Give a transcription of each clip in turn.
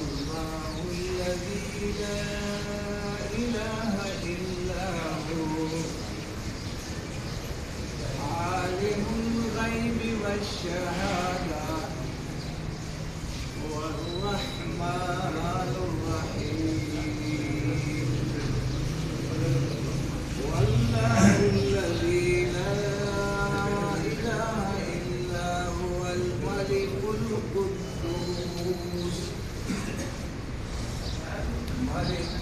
الله الذي لا إله إلا هو عالم الغيب والشهادة هو الرحمن الرحيم والله الذي لا إله إلا هو الملك القدوس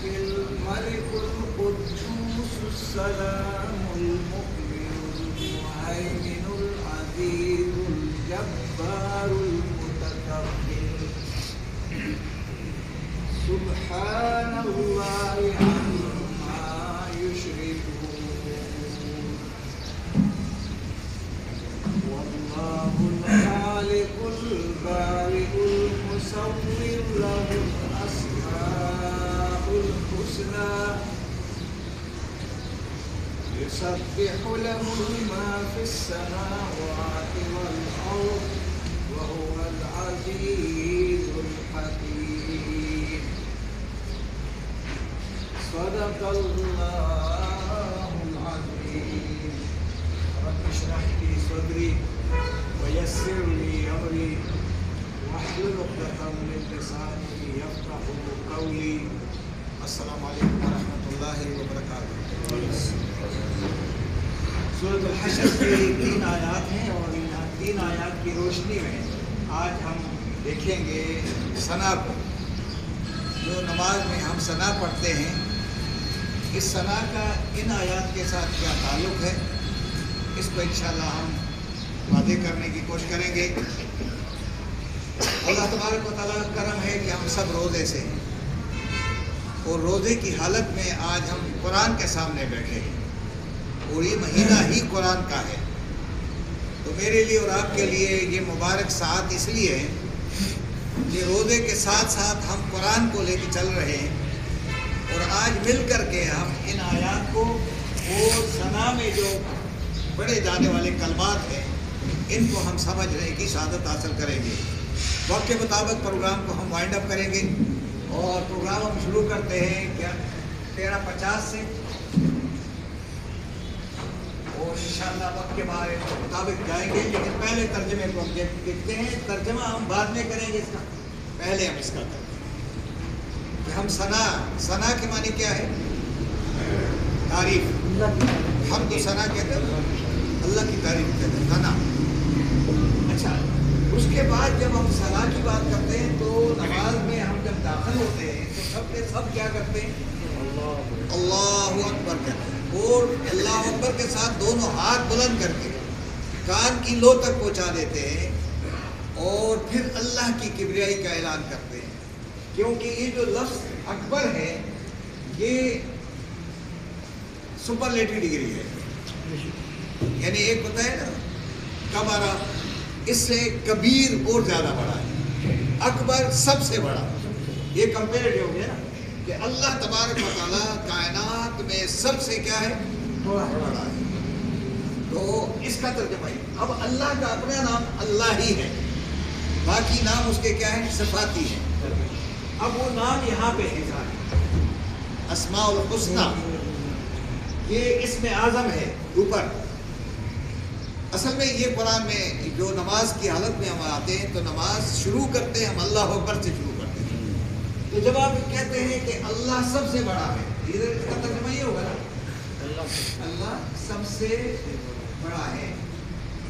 الملك القدوس السلام المؤمن المهيمن العزيز الجبار المتكبر سبحان الله عما يشركون والله الخالق البارئ المصور له الأسماء الحسنى يسبح له ما في السماوات والأرض وهو العزيز الحكيم صدق الله العظيم رب اشرح لي صدري ويسر لي أمري واحلل عقدة من لساني يفقهوا قولي السلام علیکم ورحمۃ اللہ وبرکاتہ۔ سورۃ الحشر کی 3 آیات ہیں اور ان 3 آیات کی روشنی میں آج ہم دیکھیں گے ثنا کو۔ جو نماز میں ہم ثنا پڑھتے ہیں، اس ثنا کا ان آیات کے ساتھ کیا تعلق ہے، اس کو انشاءاللہ ہم واضح کرنے کی کوشش کریں گے۔ اللہ تبارک و تعالیٰ کا کرم ہے کہ ہم سب روزے سے ہیں اور روزے کی حالت میں آج ہم قرآن کے سامنے بیٹھے ہیں اور یہ مہینہ ہی قرآن کا ہے۔ تو میرے لیے اور آپ کے لیے یہ مبارک ساعت اس لیے ہے کہ روزے کے ساتھ ساتھ ہم قرآن کو لے کے چل رہے ہیں اور آج مل کر کے ہم ان آیات کو اور ثنا میں جو پڑھے جانے والے کلمات ہیں ان کو ہم سمجھنے کی سعادت حاصل کریں گے۔ وقت کے مطابق پروگرام کو ہم وائنڈ اپ کریں گے اور پروگرام ہم شروع کرتے ہیں 13:50 سے اور انشاءاللہ وقت کے مطابق جائیں گے، لیکن پہلے ترجمے کو ہم دیکھتے ہیں۔ ترجمہ ہم بعد میں کریں گے اس کا، پہلے ہم اس کا کریں گے کہ ہم ثنا کے معنی کیا ہے؟ تعریف۔ ہم تو ثنا کہتے ہیں، اللہ کی تعریف کہتے ہیں ثنا۔ اچھا، اس کے بعد جب ہم ثنا کی بات کرتے ہیں تو نماز میں ہم جب داخل ہوتے ہیں تو سب کے سب کیا کرتے ہیں؟ اللہ اکبر کہتے ہیں اور اللہ اکبر کے ساتھ دونوں ہاتھ بلند کر کے کان کی لو تک پہنچا دیتے ہیں اور پھر اللہ کی کبریائی کا اعلان کرتے ہیں، کیونکہ یہ جو لفظ اکبر ہے یہ سپرلیٹو ڈگری ہے، یعنی ایک ہوتا ہے نا کبارہ، اس سے کبیر اور زیادہ بڑا ہے، اکبر سب سے بڑا، یہ کمپیریٹو ہو گیا نا کہ اللہ تبارک و تعالیٰ کائنات میں سب سے کیا ہے؟ بڑا ہے۔ تو اس کا ترجمہ ہے۔ اب اللہ کا اپنا نام اللہ ہی ہے، باقی نام اس کے کیا ہے؟ صفاتی ہے۔ اب وہ نام یہاں پہ ہے اسماء الحسنہ، یہ اسم اعظم ہے اوپر۔ اصل میں یہ قرآن میں جو نماز کی حالت میں ہم آتے ہیں تو نماز شروع کرتے ہیں ہم اللہ اکبر سے شروع کرتے ہیں۔ تو جب آپ کہتے ہیں کہ اللہ سب سے بڑا ہے، ادھر اس کا ترجمہ یہ ہوگا نا اللہ سب سے بڑا ہے۔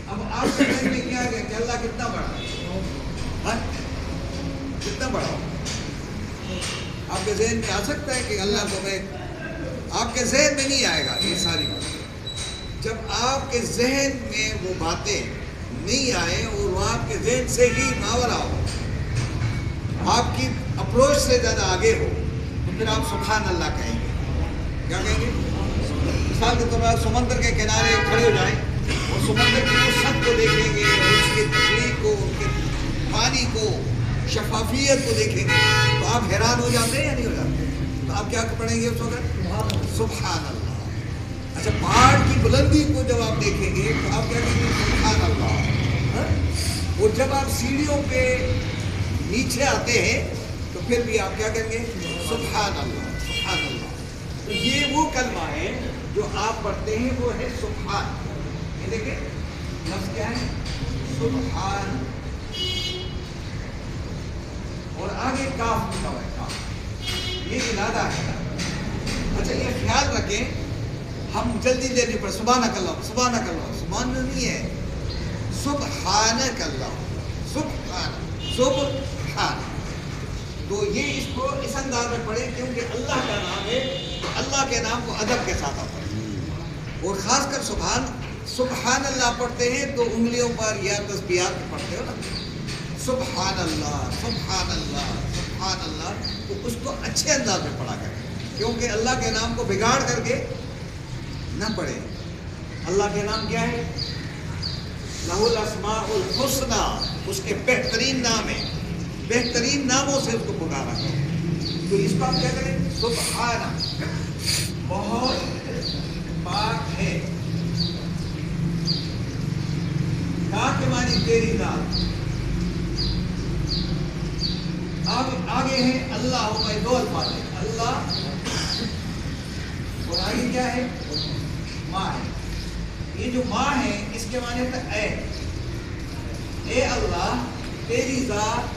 اب آپ کے ذہن میں کیا گیا کہ اللہ کتنا بڑا ہے؟ کتنا بڑا ہو؟ آپ کے ذہن میں آ سکتا ہے کہ اللہ کو میں، آپ کے ذہن میں نہیں آئے گا یہ ساری بات۔ جب آپ کے ذہن میں وہ باتیں نہیں آئیں اور وہ آپ کے ذہن سے ہی ماورا ہو، آپ کی اپروچ سے زیادہ آگے ہو، تو پھر آپ سبحان اللہ کہیں گے۔ کیا کہیں گے؟ مثال کے طور پر سمندر کے کنارے کھڑے ہو جائیں اور سمندر کی وسعت کو دیکھیں گے اور اس کی تخلیق کو، ان کے پانی کو، شفافیت کو دیکھیں گے تو آپ حیران ہو جاتے ہیں یا نہیں ہو جاتے؟ تو آپ کیا پڑھیں گے اس وقت؟ سبحان اللہ۔ اچھا، پہاڑ کی بلندی کو جب آپ دیکھیں گے تو آپ کیا کہیں گے؟ سبحان اللہ۔ اور جب آپ سیڑھیوں پہ نیچے آتے ہیں تو پھر بھی آپ کیا کہیں گے؟ سبحان اللہ، سبحان اللہ۔ تو یہ وہ کلمہ ہے جو آپ پڑھتے ہیں، وہ ہے سبحان۔ یہ دیکھیں لفظ کیا ہے؟ سبحان، اور آگے کاف لکھا ہوا ہے، کاف، یہ ارادہ ہے۔ اچھا یہ خیال رکھیں، ہم جلدی جلدی پڑھ سبحانک اللہ، سبحانک اللہ، سبحان نہیں ہے، سبحانک اللہ، سبحان، سبحان۔ تو یہ اس کو اس انداز میں پڑھیں کیونکہ اللہ کا نام ہے، اللہ کے نام کو ادب کے ساتھ آپ پڑھیں، اور خاص کر سبحان اللہ پڑھتے ہیں تو انگلیوں پر یا تسبیحات میں پڑھتے ہو نا، سبحان اللہ، سبحان اللہ، سبحان اللہ، تو اس کو اچھے انداز میں پڑھا کریں، کیونکہ اللہ کے نام کو بگاڑ کر کے نہ پڑھے۔ اللہ کے نام کیا ہے؟ لہ الاسماء الحسنی، اس کے بہترین نام ہیں، بہترین ناموں سے اس کو پکارا کریں۔ تو اس کو ہم کیا کریں؟ سبحان، بہت پاک ہے، کا کے معنی تیری ذات۔ آگے ہے اللہ، دو الفاظ ہے، اللہ، اور آگے کیا ہے؟ ماں ہے۔ یہ جو ماں ہے اس کے معنی ہوتا ہے اے اللہ، تیری ذات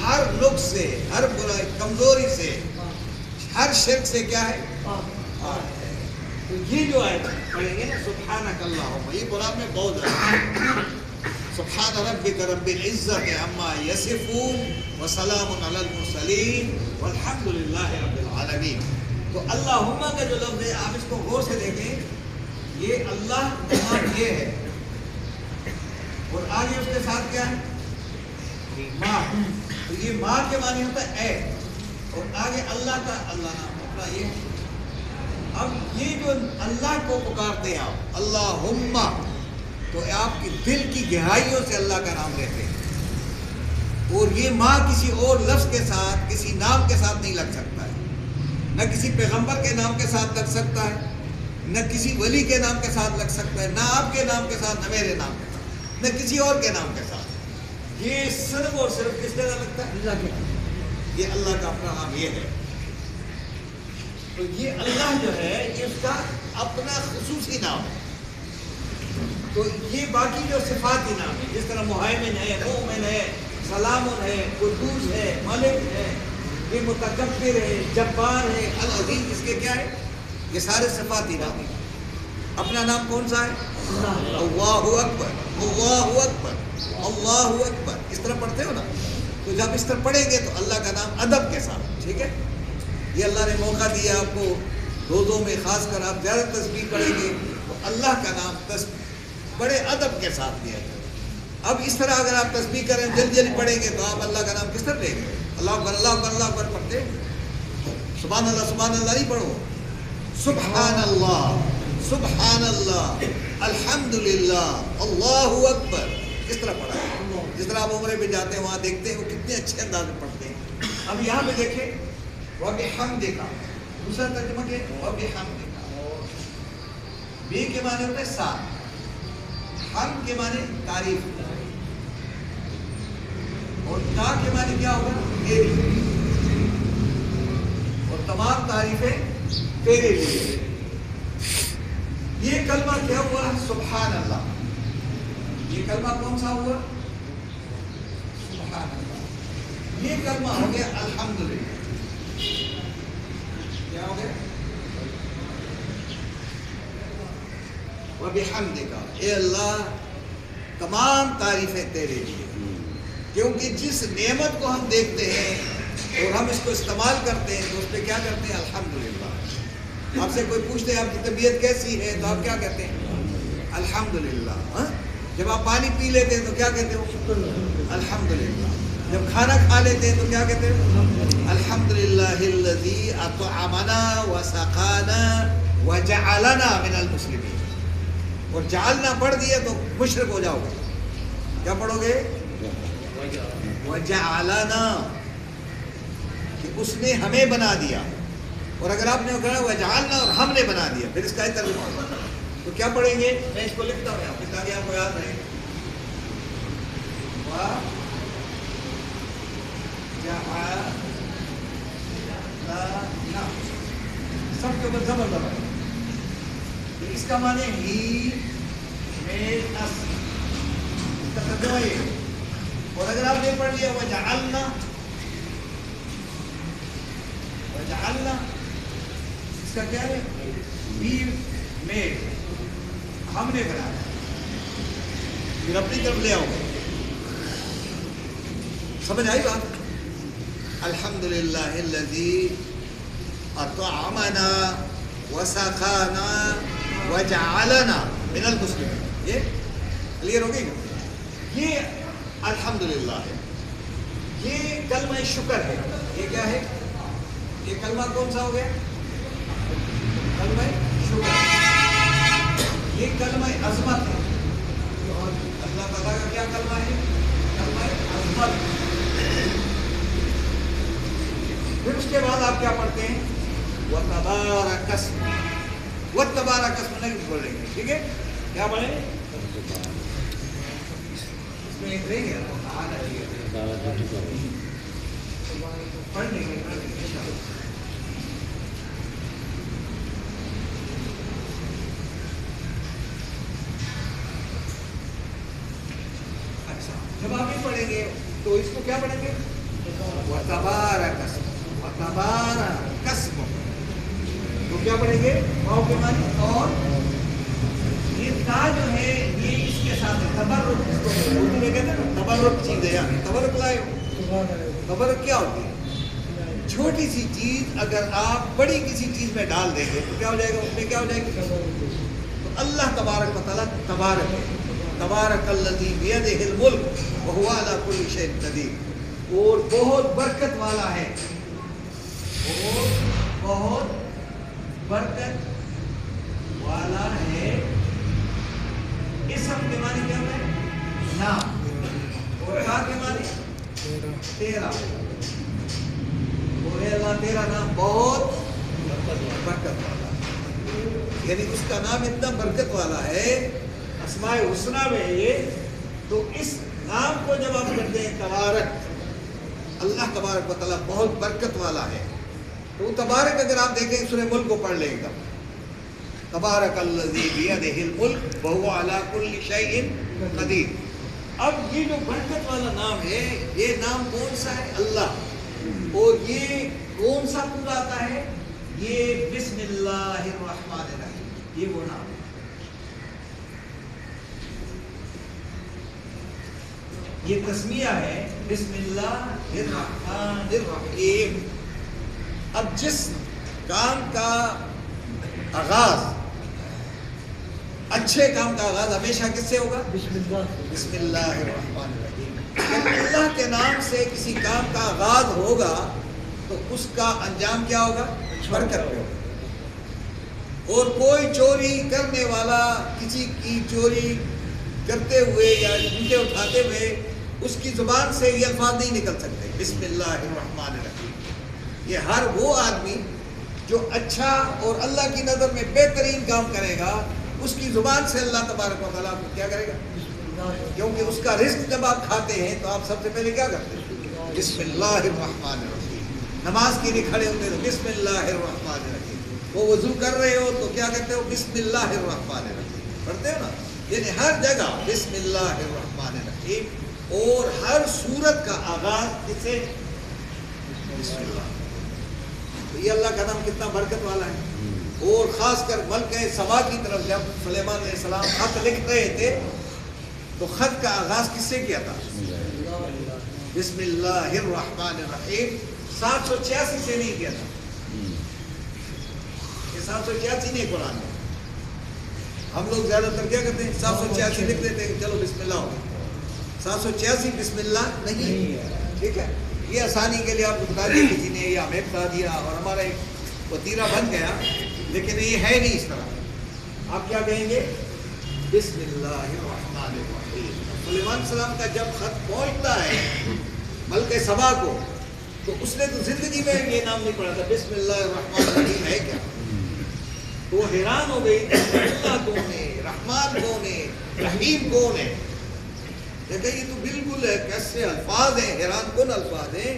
ہر نقص سے، ہر برائی، کمزوری سے، ہر شرک سے کیا ہے؟ تو یہ جو ہے پڑھیں گے نا سبحانک اللہم، یہ قرآن میں بہت ہے، سبحان ربک رب العزت عما یصفون وسلام علی المرسلین والحمد للہ رب العالمین۔ تو اللہم کا جو لفظ ہے آپ اس کو غور سے دیکھیں، یہ اللہ نام یہ ہے، اور آگے اس کے ساتھ کیا ہے؟ ماں، تو یہ ماں کے معنی ہوتا ہے اے، اور آگے اللہ کا اللہ نام اپنا یہ ہے۔ اب یہ جو اللہ کو پکارتے ہیں آپ اللہم، تو آپ کی دل کی گہرائیوں سے اللہ کا نام لیتے ہیں، اور یہ ماں کسی اور لفظ کے ساتھ، کسی نام کے ساتھ نہیں لگ سکتا ہے، نہ کسی پیغمبر کے نام کے ساتھ لگ سکتا ہے، نہ کسی ولی کے نام کے ساتھ لگ سکتا ہے، نہ آپ کے نام کے ساتھ، نہ میرے نام کے ساتھ، نہ کسی اور کے نام کے ساتھ۔ یہ صرف اور صرف کس طرح لگتا ہے؟ اللہ کے نام، یہ اللہ کا اپنا نام یہ ہے۔ تو یہ اللہ جو ہے یہ اس کا اپنا خصوصی نام ہے۔ تو یہ باقی جو صفاتی نام ہے، جس طرح مہیمن ہے، مومن ہے، سلام ہے، قدوس ہے، ملک ہے، یہ متکبر ہے، جبار ہے، العزیز، اس کے کیا ہے؟ یہ سارے صفاتی نام ہیں۔ اپنا نام کون سا ہے؟ اللہ اکبر، اللہ اکبر، اللہ اکبر، اس طرح پڑھتے ہو نا؟ تو جب اس طرح پڑھیں گے تو اللہ کا نام ادب کے ساتھ، ٹھیک ہے؟ یہ اللہ نے موقع دیا آپ کو، روزوں میں خاص کر آپ زیادہ تسبیح پڑھیں گے تو اللہ کا نام بڑے ادب کے ساتھ لیا جائے۔ اب اس طرح اگر آپ تسبیح کریں، جلدی جلدی پڑھیں گے تو آپ اللہ کا نام کس طرح لیں گے؟ اللہ اکبر، اللہ اکبر، اللہ اکبر پڑھتے، سبحان اللہ، سبحان اللہ نہیں پڑھو، سبحان اللہ، سبحان اللہ، الحمدللہ، اللہ اکبر، اس طرح پڑھا ہے۔ جس طرح آپ عمرے پہ جاتے ہیں وہاں دیکھتے ہیں وہ کتنے اچھے انداز میں پڑھتے ہیں۔ اب یہاں پہ دیکھیں وَبِحَمْدِكَ، دوسرا ترجمہ کیا ہے؟ وَبِحَمْدِكَ، بے کے معنی ہوتا ہے ساتھ، حمد کے معنی تعریف، اور تا کے معنی کیا ہوگا؟ تیری، اور تمام تعریفیں تیرے لیے۔ یہ کلمہ کیا ہوا؟ سبحان اللہ۔ یہ کلمہ کون سا ہوا؟ سبحان اللہ۔ یہ کلمہ ہو گیا الحمدللہ۔ کیا ہو گیا؟ وَبِحَمْدِكَ، اے اللہ تمام تعریفیں تیرے لیے، کیونکہ جس نعمت کو ہم دیکھتے ہیں اور ہم اس کو استعمال کرتے ہیں تو اس پہ کیا کرتے ہیں؟ الحمدللہ۔ آپ سے کوئی پوچھتے ہیں آپ کی طبیعت کیسی ہے تو آپ کیا کہتے ہیں؟ الحمدللہ۔ جب آپ پانی پی لیتے ہیں تو کیا کہتے ہو؟ الحمدللہ۔ جب کھانا کھا لیتے ہیں تو کیا کہتے ہیں؟ الحمدللہ الذی اطعمنا وسقانا وجعلنا من المسلمین۔ اور جعلنا پڑھ دیا تو مشرک ہو جاؤ گے، کیا پڑھو گے؟ وجعلنا، کہ اس نے ہمیں بنا دیا، اور اگر آپ نے کہا وجعلنا اور ہم نے بنا دیا پھر اس کا ہی ترجمہ ہوگا، تو کیا پڑھیں گے؟ میں اس کو لکھتا ہوں یہاں پہ تاکہ آپ کو یاد رہے۔ جعلنا اوپر زبر زبر. اس کا معنی ہی میڈ اس، اس کا ترجمہ یہ. اور اگر آپ نے پڑھ لیا وجعلنا، وجعلنا اس کا کیا ہے؟ وی میڈ، ہم نے بنایا. پھر اپنی طرف لے آؤ. سمجھ آئی بات؟ الحمدللہ الذی اطعمنا وسقانا وجعلنا من المسلمین. یہ کلیئر ہو گئی نا؟ یہ الحمدللہ ہے، یہ کلمہ شکر ہے. یہ کیا ہے؟ یہ کلمہ کون سا ہو گیا؟ کلمہ شکر. یہ کلمہ عظمت ہے. اللہ تعالیٰ کا کیا کلمہ ہے؟ کلمہ عظمت. پھر اس کے بعد آپ کیا پڑھتے ہیں؟ وَتَبَارَكَ اسْمُ. وَتَبَارَكَ اسْمُ نہیں بولیں گے، ٹھیک ہے؟ کیا پڑھیں گے؟ اس میں ایک رہ گیا پڑھ لیں گے انشاءاللہ. اچھا، جب آپ یہ پڑھیں گے تو اس کو کیا پڑھیں گے؟ وَتَبَارَكَ اسْمُ. وَتَبَارَكَ اسْمُ تو کیا پڑھیں گے؟ واو کے معنی. اور یہ تا جو ہے یہ اس کے ساتھ ہے تبرک. اس کو اردو میں کہتے ہیں نا تبرک چیز ہے. یعنی تبرک لائے ہو. تبرک کیا ہوتی ہے؟ چھوٹی سی چیز اگر آپ بڑی کسی چیز میں ڈال دیں گے تو کیا ہو جائے گا؟ اس میں کیا ہو جائے گا؟ تو اللہ تبارک و تعالیٰ تبارک ہے. تبارک الذی بیدہ الملک وہو علی کل شیء قدیر. اور بہت برکت والا ہے. بہت برکت والا ہے. اسم کے معنی کیا ہے؟ نام. اور کا کے معنی تیرا. اور اللہ تیرا نام بہت برکت والا. یعنی اس کا نام اتنا برکت والا ہے اسماء الحسنی میں یہ. تو اس نام کو جب آپ کرتے ہیں تبارک، اللہ تبارک و تعالیٰ بہت برکت والا ہے. تو تبارک اگر آپ دیکھیں سورہ ملک کو پڑھ لیں گا. تبارک الذی بیدہ الملک وہو علی کل شیء قدیر. اب یہ جو برکت والا نام ہے یہ نام کون سا ہے؟ اللہ. اور یہ کون سا پورا آتا ہے؟ یہ بسم اللہ الرحمن الرحیم. یہ وہ نام ہے. یہ تسمیہ ہے بسم اللہ الرحمن الرحیم. اب جس کام کا آغاز، اچھے کام کا آغاز ہمیشہ کس سے ہوگا؟ بسم اللہ الرحمن الرحیم. جب اللہ کے نام سے کسی کام کا آغاز ہوگا تو اس کا انجام کیا ہوگا؟ برکت پہ ہوگا. اور کوئی چوری کرنے والا کسی کی چوری کرتے ہوئے یا جھوٹے اٹھاتے ہوئے اس کی زبان سے یہ الفاظ نہیں نکل سکتے بسم اللہ الرحمن الرحیم. یہ ہر وہ آدمی جو اچھا اور اللہ کی نظر میں بہترین کام کرے گا اس کی زبان سے اللہ تبارک و تعالیٰ کیا کرے گا؟ کیونکہ اس کا رزق جب آپ کھاتے ہیں تو آپ سب سے پہلے کیا کرتے ہیں؟ بسم اللہ الرحمن الرحیم. نماز کے لیے کھڑے ہوتے ہیں بسم اللہ الرحمن الرحیم. وہ وضو کر رہے ہو تو کیا کہتے ہو؟ بسم اللہ الرحمن الرحیم. پڑھتے ہو نا؟ یعنی ہر جگہ بسم اللہ الرحمن الرحیم. اور ہر سورت کا آغاز کس سے؟ بسم اللہ. یہ اللہ کا نام کتنا برکت والا ہے. اور خاص کر ملک سبا کی طرف جب سلیمان علیہ السلام خط لکھ رہے تھے تو خط کا آغاز کس سے کیا تھا؟ بسم اللہ الرحمن الرحیم. 786 سے نہیں کیا تھا. یہ 786 نہیں قرآن میں. ہم لوگ زیادہ تر کیا کرتے ہیں؟ 786 لکھ دیتے ہیں چلو بسم اللہ ہو. 786 بسم اللہ نہیں ہے. ٹھیک ہے، یہ آسانی کے لیے آپ کو بتا دیا کسی نے یا ہمیں بتا دیا اور ہمارا ایک وتیرہ بن گیا، لیکن یہ ہے نہیں اس طرح. آپ کیا کہیں گے؟ بسم اللہ الرحمن الرحیم. سلیمان السلام کا جب خط پہنچتا ہے ملک سبا کو تو اس نے تو زندگی میں یہ نام نہیں پڑھا تھا بسم اللہ الرحمن الرحیم ہے کیا. تو وہ حیران ہو گئی اللہ کون ہے، رحمان کون ہے، رحیم کون ہے. دیکھیں یہ تو بالکل کیسے الفاظ ہیں، حیران کن الفاظ ہیں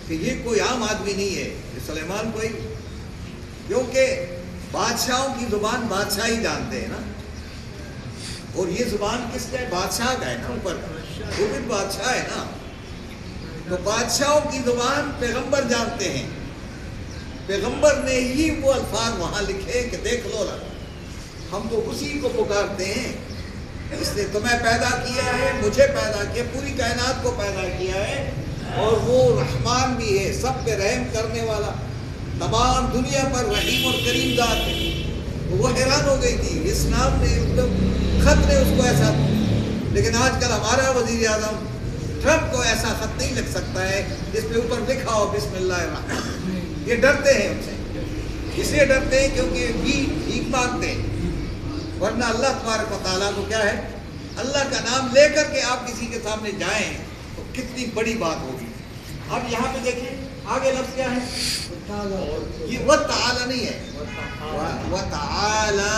کہ یہ کوئی عام آدمی نہیں ہے، یہ سلیمان کوئی. کیونکہ بادشاہوں کی زبان بادشاہ ہی جانتے ہیں نا، اور یہ زبان کس کا ہے؟ بادشاہ کا ہے نا، اوپر وہ بھی بادشاہ ہے نا. تو بادشاہوں کی زبان پیغمبر جانتے ہیں. پیغمبر نے ہی وہ الفاظ وہاں لکھے کہ دیکھ لو نا، ہم تو اسی کو پکارتے ہیں. اس نے تمہیں پیدا کیا ہے، مجھے پیدا کیا، پوری کائنات کو پیدا کیا ہے، اور وہ رحمان بھی ہے، سب پہ رحم کرنے والا، تمام دنیا پر رحیم اور کریم ذات ہے. وہ حیران ہو گئی تھی، اسلام نے خط نے اس کو ایسا. لیکن آج کل ہمارا وزیر اعظم ٹرمپ کو ایسا خط نہیں لکھ سکتا ہے جس پہ اوپر لکھا ہو بسم اللہ الرحمن. یہ ڈرتے ہیں ان سے، اس لیے ڈرتے ہیں کیونکہ بھیک مانگتے ہیں. ورنہ اللہ تبارک و تعالیٰ کو کیا ہے، اللہ کا نام لے کر کے آپ کسی کے سامنے جائیں تو کتنی بڑی بات ہوگی. اب یہاں پہ دیکھیں آگے لفظ کیا ہے، یہ وَتَعَالَى نہیں ہے، وَتَعَالَى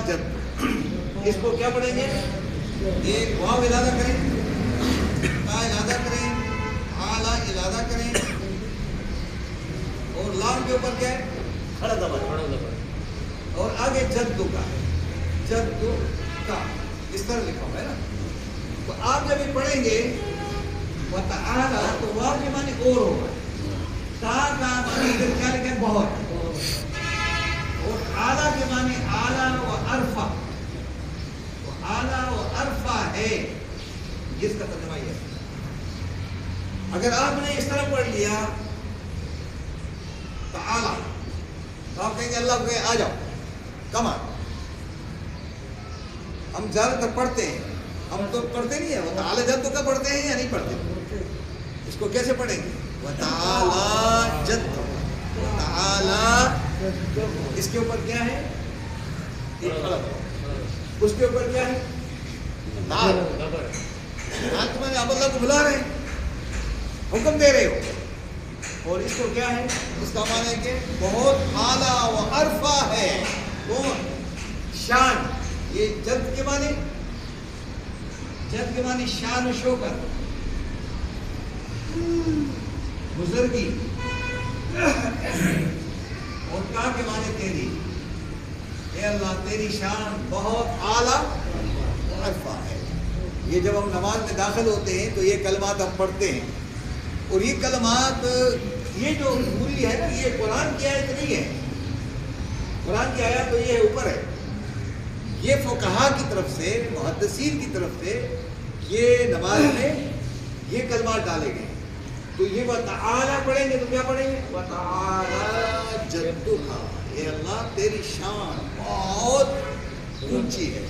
جد. اس کو کیا پڑھیں گے، ایک واو علادہ کریں، تا علادہ کریں، اعلیٰ علادہ کریں، اور لام کے اوپر کیا ہے، کھڑا دبا، اور آگے جدو کا، جدو کا اس طرح لکھا ہوا ہے نا. تو آپ جب یہ پڑھیں گے وَتَعَالَى تو واو کے معنی اور ہوگا، تا کا معنی ادھر کیا لکھا ہے، بہت، اور اعلیٰ کے معنی اعلیٰ و عرفہ، اعلیٰ و عرفہ ہے، اس کا ترجمہ یہ ہے. اگر آپ نے اس طرح پڑھ لیا تعالیٰ تو آپ کہیں گے اللہ کو آ جاؤ، کم آ. ہم زیادہ تر پڑھتے ہیں، ہم تو پڑھتے نہیں ہیں وہ تعالیٰ جد کا پڑھتے ہیں یا نہیں پڑھتے. اس کو کیسے پڑھیں گے، وَتَعَالَى جد، تعالیٰ اس کے اوپر کیا ہے، اس کے اوپر کیا ہے، دال. دال تو میں نے اب اللہ کو بلا رہے ہیں، حکم دے رہے ہو، اور اس کو کیا ہے، اس کا معنی ہے کہ بہت اعلیٰ و عرفہ ہے، کون، شان. یہ جد کے معنی، جد کے معنی شان و شوکت، بزرگی، اور کا کے معنی تیری. اے اللہ تیری شان بہت اعلیٰ و عرفہ ہے. یہ جب ہم نماز میں داخل ہوتے ہیں تو یہ کلمات ہم پڑھتے ہیں، اور یہ کلمات، یہ جو پوری ہے نا، یہ قرآن کی آیت نہیں ہے. قرآن کی آیت تو یہ اوپر ہے، یہ فقہا کی طرف سے، محدثین کی طرف سے یہ نماز میں یہ کلمات ڈالے گئے. تو یہ وَتَعَالَى پڑھیں گے تو کیا پڑھیں گے، وَتَعَالَى جَدُّكَ، اے اللہ تیری شان بہت اونچی ہے.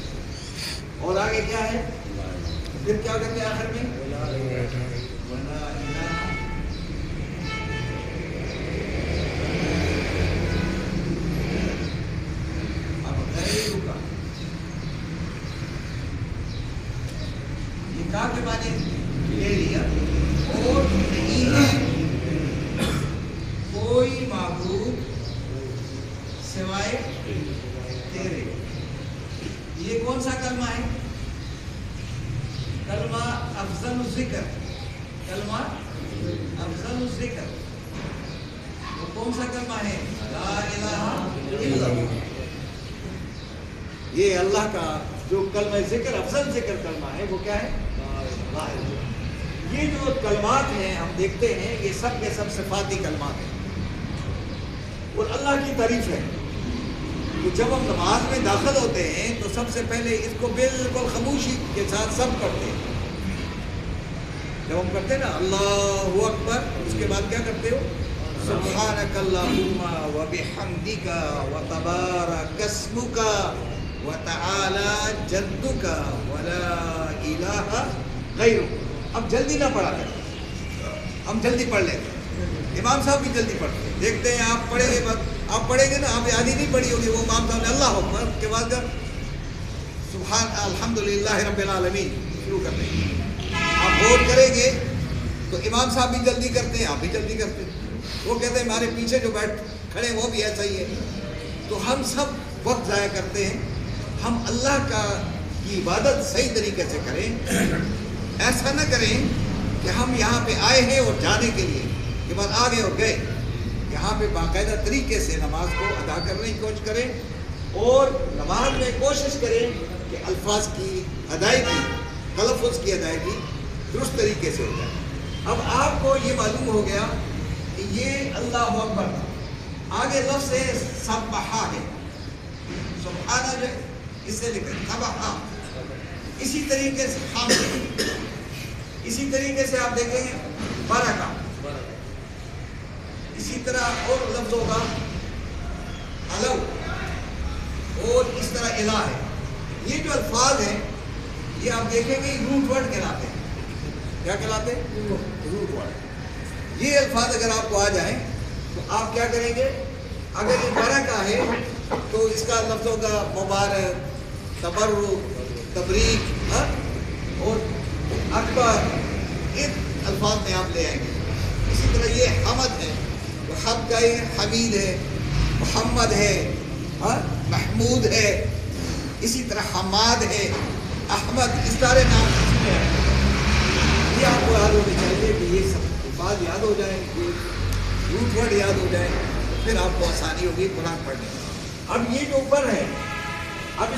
اور آگے کیا ہے، پھر کیا کرتے ہیں آخر میں، وَلَا إِلَٰهَ، اب غیرک، یہ کا کے معنی لے لیا، اور نہیں ہے کوئی معبود سوائے تیرے. یہ کون سا کلمہ ہے، کلمہ افضل الذکر، کلمہ افضل الذکر. وہ کون سا کلمہ ہے، لا الہ الا اللہ. یہ اللہ کا جو کلمہ ذکر، افضل ذکر کلمہ ہے، وہ کیا ہے، لا الہ الا اللہ. یہ جو کلمات ہیں ہم دیکھتے ہیں یہ سب کے سب صفاتی کلمات ہیں، اور اللہ کی تعریف ہے. تو جب ہم نماز میں داخل ہوتے ہیں تو سب سے پہلے اس کو بالکل خاموشی کے ساتھ سب پڑھتے ہیں. جب ہم کرتے ہیں نا اللہ اکبر، اس کے بعد کیا کرتے ہو، سبحانک اللہم وبحمدک وتبارک اسمک وتعالی جدک ولا الہ غیرک. اب جلدی نہ پڑھا کریں، ہم جلدی پڑھ لیتے ہیں. امام صاحب بھی جلدی پڑھتے ہیں. دیکھتے ہیں آپ پڑھیں گے، آپ پڑھیں گے نا، آپ یاد ہی نہیں پڑھی ہوگی، وہ امام صاحب نے اللہ اکبر کے بعد جب سبحان الحمدللہ رب العالمین شروع کر دیں گے. آپ غور کریں گے تو امام صاحب بھی جلدی کرتے ہیں، آپ بھی جلدی کرتے ہیں. وہ کہتے ہیں ہمارے پیچھے جو بیٹھ کھڑے وہ بھی ایسا ہی ہے. تو ہم سب وقت ضائع کرتے ہیں. ہم اللہ کی عبادت صحیح طریقے سے کریں. ایسا نہ کریں کہ ہم یہاں پہ آئے ہیں اور جانے کے لیے کے بعد آ گئے اور گئے. یہاں پہ باقاعدہ طریقے سے نماز کو ادا کرنے کی کوشش کریں. اور نماز میں کوشش کریں کہ الفاظ کی ادائیگی، تلفظ کی ادائیگی درست طریقے سے ہو جائے۔ اب آپ کو یہ معلوم ہو گیا کہ یہ اللہ اکبر تھا، آگے لفظ ہے سبحہ ہے، سبحانہ جو ہے اس سے لکھیں سبحہ، اسی طریقے سے حمد، اسی طریقے سے آپ دیکھیں گے برکہ، اسی طرح اور لفظ ہوگا علو، اور اس طرح الہ ہے۔ یہ جو الفاظ ہیں یہ آپ دیکھیں گے روٹ ورڈ کہلاتے ہیں۔ کیا کہلاتے ہیں؟ Root word. یہ الفاظ اگر آپ کو آ جائیں تو آپ کیا کریں گے؟ اگر یہ برکہ ہے تو اس کا لفظ ہوگا مبارک، تبرک، تبریک، اور اکبر، ان الفاظ میں آپ لے آئیں گے۔ اسی طرح یہ حمد ہے، تو حمد کا ہے حمید ہے، محمد ہے، محمود ہے، اسی طرح حماد ہے، احمد، اس سارے نام اسی میں ہیں۔ یہ آپ کو یاد ہونے چاہیے کہ یہ سب الفاظ یاد ہو جائیں، یہ روٹ ورڈ یاد ہو جائیں، پھر آپ کو آسانی ہوگی قرآن پڑھنے میں۔ اب یہ جو اوپر ہے، اب